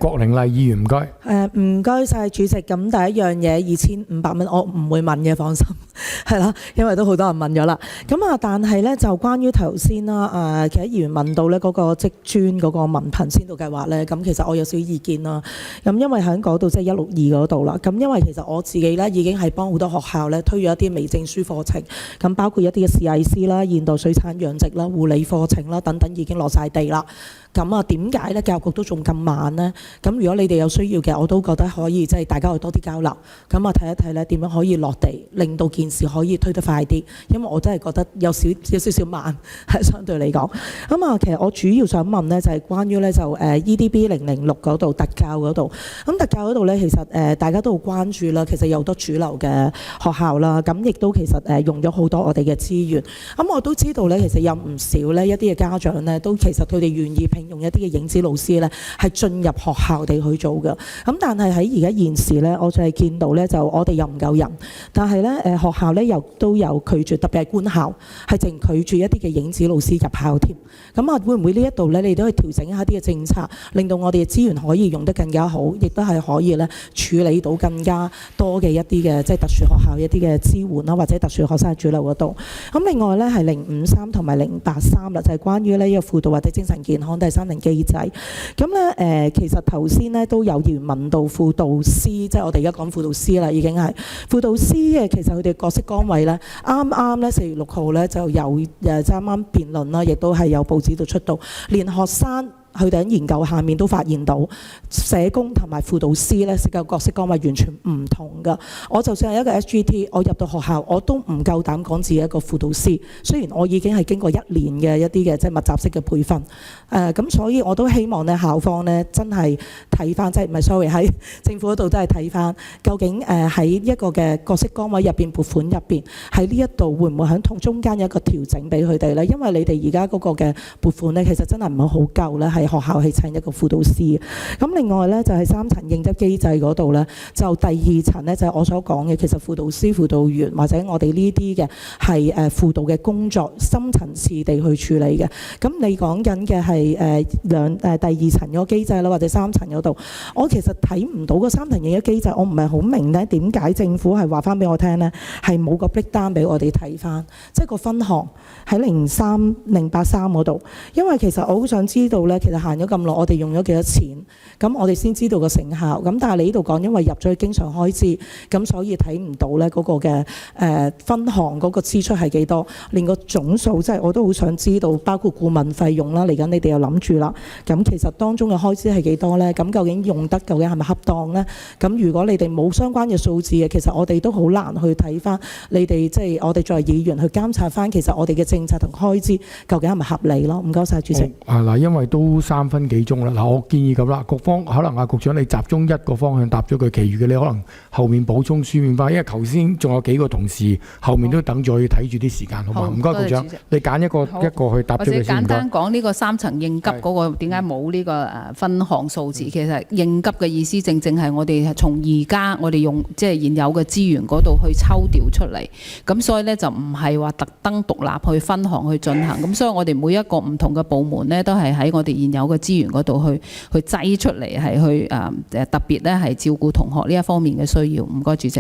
郭玲麗議員唔該。唔該晒主席。咁第一樣嘢2500蚊，我唔會問嘅，放心，係啦，因為都好多人問咗啦。咁但係咧就關於頭先啦，其他議員問到咧嗰個職專嗰個文憑先導計劃咧，咁其實我有少少意見啦。咁因為喺嗰度即係162嗰度啦。咁因為其實我自己咧已經係幫好多學校咧推咗一啲微證書課程，咁包括一啲嘅試藝師啦、現代水產養殖啦、護理課程啦等等已經落晒地啦。咁點解咧教育局都仲咁慢呢？咁如果你哋有需要嘅，我都覺得可以即係大家去多啲交流。咁睇一睇咧點樣可以落地，令到件事可以推得快啲。因為我真係覺得有少少慢，係相對嚟講。其實我主要想問咧就係關於咧就EDB 006嗰度特教嗰度。咁特教嗰度咧其實大家都好關注啦。其實有好多主流嘅學校啦，咁亦都其實用咗好多我哋嘅資源。我都知道咧，其實有唔少咧一啲嘅家長咧都其實佢哋願意用一啲嘅影子老師咧，係進入學校地去做嘅。但係喺而家現時咧，我就係見到咧，就我哋又唔夠人，但係咧學校咧又都有拒絕，特別係官校係淨拒絕一啲嘅影子老師入校添。會唔會呢一度咧，你都可以調整一下啲嘅政策，令到我哋嘅資源可以用得更加好，亦都係可以咧處理到更加多嘅一啲嘅即係特殊學校一啲嘅支援啦，或者特殊學生主流嗰度。另外咧係053同埋083啦，就係關於呢個輔導或者精神健康第三輪機制。其實頭先咧都有議員問到輔導師，即係我哋而家講輔導師啦，已經係輔導師嘅。其實佢哋角色崗位咧，啱啱咧4月6號咧就有啱啱辯論啦，亦都係有報紙度出到，連學生佢哋喺研究下面都發現到社工同埋輔導師咧嘅角色崗位完全唔同㗎。我就算係一個 SGT， 我入到學校我都唔夠膽講自己一個輔導師。雖然我已經係經過1年嘅一啲嘅即係密集式嘅培訓，咁所以我都希望咧校方咧真係睇翻，即係唔係 sorry 喺政府嗰度都係睇翻究竟喺一個嘅角色崗位入邊撥款入邊喺呢一度會唔會喺同中間有一個調整俾佢哋咧？因為你哋而家嗰個嘅撥款咧其實真係唔係好夠咧。喺學校係請一個輔導師。咁另外咧就係3層應執機制嗰度咧，就第2層咧就係我所講嘅，其實輔導師、輔導員或者我哋呢啲嘅係輔導嘅工作深層次地去處理嘅。咁你講緊嘅係第2層嗰個機制啦，或者3層嗰度，我其實睇唔到個3層應執機制，我唔係好明咧點解政府係話翻俾我聽咧，係冇個 breakdown 俾我哋睇翻，即係個分項喺03、083嗰度。因為其實我好想知道咧，其實行咗咁耐，我哋用咗幾多錢？咁我哋先知道個成效。咁但係你呢度講，因為入咗去經常開支，咁所以睇唔到咧嗰個嘅分項嗰個支出係幾多，連個總數即係我都好想知道，包括顧問費用啦，嚟緊你哋又諗住啦。咁其實當中嘅開支係幾多咧？咁究竟用得究竟係咪恰當咧？咁如果你哋冇相關嘅數字嘅，其實我哋都好難去睇翻你哋即係我哋作為議員去監察翻，其實我哋嘅政策同開支究竟係咪合理咯？唔該晒，主席。嗱，因為都3分幾鐘啦。嗱，我建議咁啦，局方可能局長你集中一個方向答咗佢，其餘嘅你可能後面補充書面翻，因為頭先仲有幾個同事後面都等住要睇住啲時間，好嘛？唔該，局長，你揀一個去答咗佢先。或者簡單講呢個3層應急嗰個點解冇呢個分項數字？其實應急嘅意思正正係我哋係從而家我哋用即係現有嘅資源嗰度去抽調出嚟，咁所以咧就唔係話特登獨立去分項去進行。咁所以我哋每一個唔同嘅部門咧都係喺我哋現有嘅資源嗰度去擠出嚟，係去特別咧係照顧同學呢一方面嘅需要。唔該，主席。